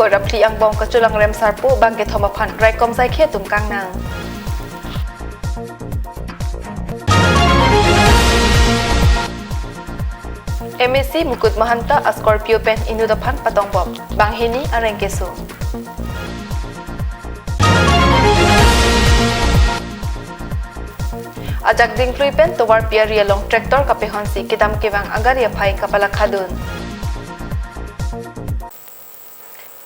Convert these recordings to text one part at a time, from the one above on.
ko rapli ang bong kaculang rem sarpo bangke thomapan rai kom sai khe tum kang nang MSC Mukut Mahanta a Scorpio pen inudapan patong bom banghini areng keso ajak ding flui pen towar pia rialong tractor kapehonsi kidam kewang agar ya phai kapala khadun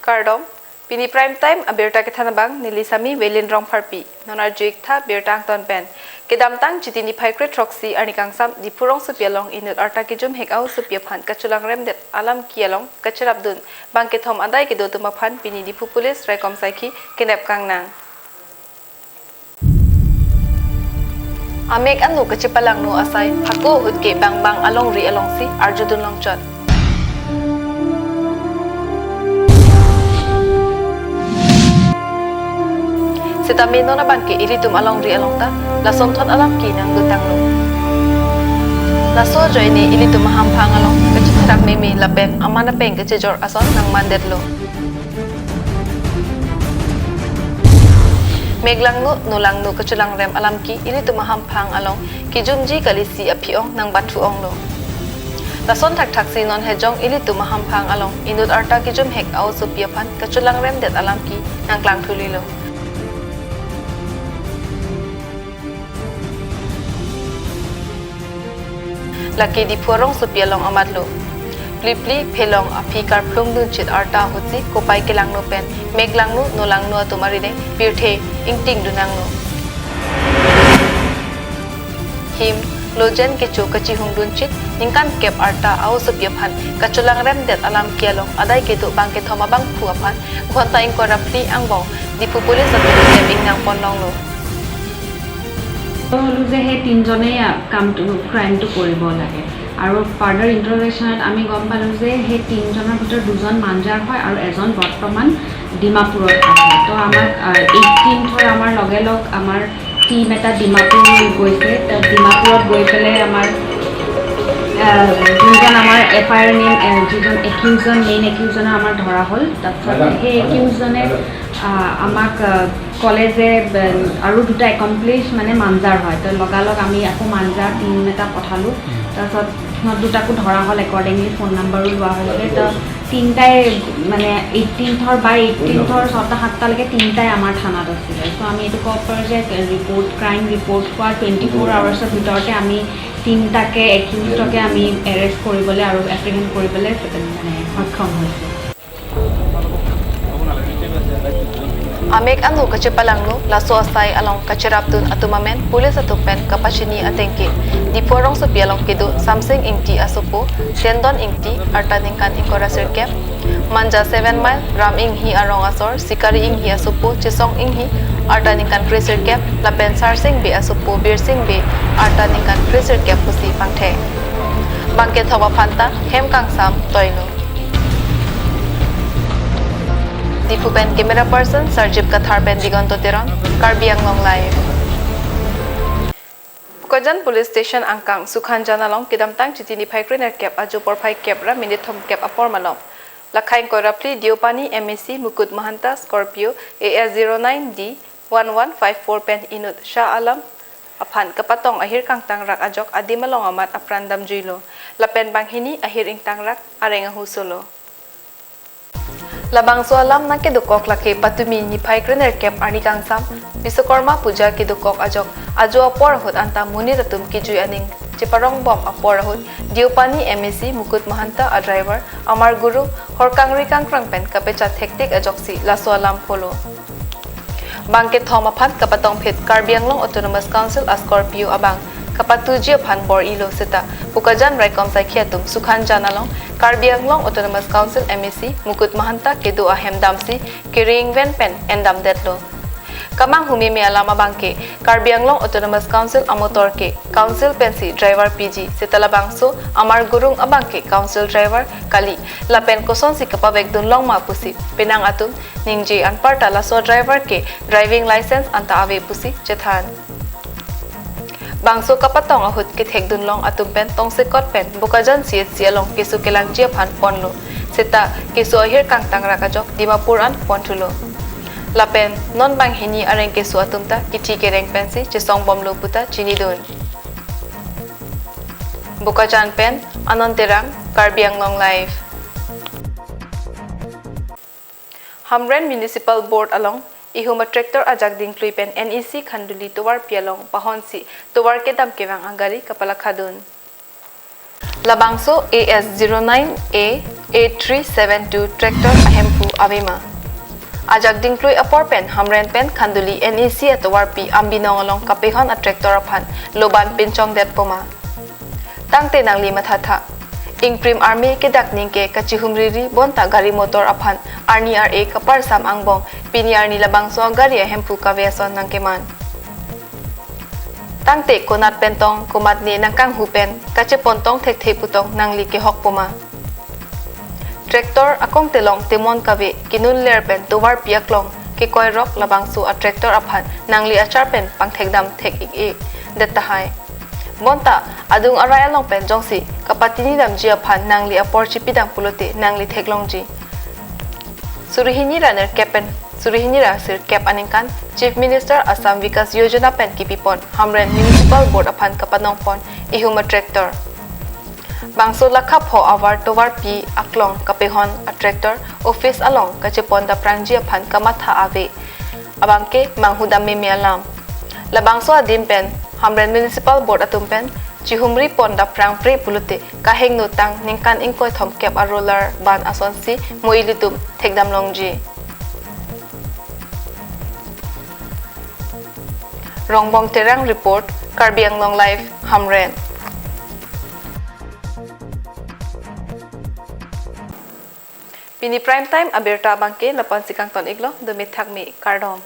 Kardom Pini prime time abirta ke thanabang nilisami velin rong pharpi nonar juik tha birtang ton pen kedam tang chitini phaikre troxy anikang sam dipurong supialong inut arta kijum hekau supia phan kachulang remdet alam kialong kacharabdun bangke thom adai ke dotuma phan pini dipu police rekom saiki kenep kang nang amek anu kachipalang no asai phako utke bang bang along ri along si arjudun long chot Setamino na bangke ilitum along ri along ta lasom thot alam ki nang gutang lo laso joy ni ilitum hampang along kachitrak memi lapem amana peng kachejor ason nang mandet lo meglang no kachulang rem alam ki ilitum hampang along ki jumji kalisi aphiong nang bathuong lo lason thak si non hejong ilitum hampang along inut arta ki jum hek au supia phan kachulang rem det alam ki nang klang thuli lo laki di purong supialong amatlo plipli phelong api kar plum dun chit arta hotsi kopai kelang no pen meglang no lang no tumari de pirthe ingting dunang no him lojen ke chokachi hung dun chit ningkan kep arta au supia phan kachulang rem det alam kialong adai ke tu bang ke thoma bang phu aphan ghonta ing korapli angbong dipu police atu ke nang ponlong no যে সেই তিনজনে কামটো ক্ৰাইমটো কৰিব লাগে আৰু ফাৰ্ডাৰ ইন্টাৰগেশ্যনত আমি গম পালোঁ যে সেই তিনজনৰ ভিতৰত দুজন মাঞ্জাৰ হয় আৰু এজন বৰ্তমান ডিমাপুৰত আছে তো আমাক 18th আমাৰ লগে লগ আমাৰ টিম এটা ডিমাপুৰ গৈছে ডিমাপুৰত গৈ পেলাই আমাৰ যোনজন আমাৰ এফআইআৰ নেম যিজন একিউজন মেইন একিউজনৰ আমাৰ ধৰা হ'ল তাৰপিছত সেই একিউজনে আমাক ক'লে যে আৰু দুটা একমপ্লিছ মানে মাঞ্জাৰ হয় তো লগালগ আমি আকৌ মাঞ্জাৰ টিম এটা পঠালোঁ তাৰপিছত সিহঁত দুটাকো ধৰা হ'ল একৰ্ডিংলি ফোন নাম্বাৰো লোৱা হৈছে তো তিনিটাই মানে 18th বাই 18th 6-7টালৈকে তিনিটাই আমাৰ থানাত আছিলে ত' আমি এইটো ক'ব পাৰোঁ যে ক্ৰাইম ৰিপৰ্ট হোৱা 24 আৱাৰ্ছৰ ভিতৰতে আমি তিনিটাকে একিউজকে আমি এৰেষ্ট কৰিবলৈ আৰু এপ্ৰিহেণ্ড কৰিবলৈ মানে সক্ষম হৈছোঁ Amek anu kachipalang no laso asai along kacharapdun atumamen police atupen kapachini atengki di porong supialong kidu samsing ingti asupo tendon ingti artaningkan ingkora sirkep manja 7 mile ram inghi arong asor sikari inghi asupo chisong inghi artaningkan sirkep lapen sarsing be asupo birsing be artaningkan sirkep pusi pangthe bangke thoba phanta hem kangsam toino Dipupen camera person Sarjip Kathar pen Digonto Teron Karbi Anglong live Pukajan police station angkang Sukhan Janalong kidam tang chitini phaikre ner kep aju por phai kep ra minute thom kep apor malom lakhain ko rapli Diopani MSC Mukut Mahanta Scorpio AS09D 1154 pen inut Shah Alam aphan kapatong ahir kang tang rak ajok adi malong amat aprandam juilo lapen banghini ahir ing tang rak areng husolo Labang sualam na kedukok laki patumi ni phaikre ner kep ani kangsam Biswakarma puja kedukok ajok ajo apor hot anta muni ratum kijui aning chiparong bom apor hot Diopani MSC Mukut Mahanta a driver amar guru horkangri kangkrang pen kapechat hektik ajok si la sualam polo Bangke thoma phan kapatong phet Karbianglong Autonomous Council a Scorpio abang kapatujia phan bor ilo seta pukajan raikom sakhiatum Sukhan Janalong Karbianglong Autonomous Council MSC Mukut Mahanta kedu ahem damsi carrying van pen endam detlo kamang humi me alama bangke Karbianglong Autonomous Council amotor ke council pensi driver PG setala bangso amar gurung abangke council driver kali lapen koson si kapabek dunlong ma pusi penang atum ningji anparta laso driver ke driving license anta ave pusi chethan Bangso kapatong ahut kit hekdun long atum pen tong sekot pen bukajan siet sialong kesu kelang jia phan ponlo seta kesu ahir kang tangra kajok Dimapur an pontulo lapen non bang hini areng kesu atumta kiti kereng pensi chesong bomlo puta chinidun Bukajan pen anonterang Karbi Anglong live Hamren Municipal Board along ihuma tractor ajak dingklui pen NEC Khanduli towar pialong pahonsi towar kedam kewang angari kapala khadun Labangso AS09A 8372 tractor ahempu avima ajak dingklui apor pen Hamren pen Khanduli NEC atowar pi ambinong along kapehon a tractor aphan loban pinchong det poma tangte nangli mathatha Ingprim Army ke dakning ke kachihumriri bonta gari motor aphan Arni RA kapar sam angbong pini Arni labangso gari hempu kaveson nangkeman Tangte konat pentong komatni nangkang hupen kache pontong thekthei putong nangli ke hokpoma Tractor akong telong temon kave kinun ler pen towar piaklong ke koirok labangso a tractor aphan nangli achar pen pangthekdam thek ik detahai Monta adung aray along pen jongsi kapatini dam ji aphan nangli apor chipidang pulote nangli theklongji Surihinira ner kepen Surihinira sir kep aningkan Chief Minister Assam Vikas Yojana pen kipipon Hamren Municipal Board aphan kapanongpon ihuma tractor Bangso lakhap ho awar towar pi aklong kapehon a tractor office along kachepon da prangji aphan kamatha ave abangke manghudam me alam labangso adim pen Hamren Municipal Board atumpen chihumri ponda prang pre pulute kaheng nutang ningkan ingkoi thom kep a roller ban asonsi moilitum thekdam longji Rongbong Terang report Karbi Anglong live Hamren Pini prime time aberta bangke lapan sikang ton iglo demi thakmi kardom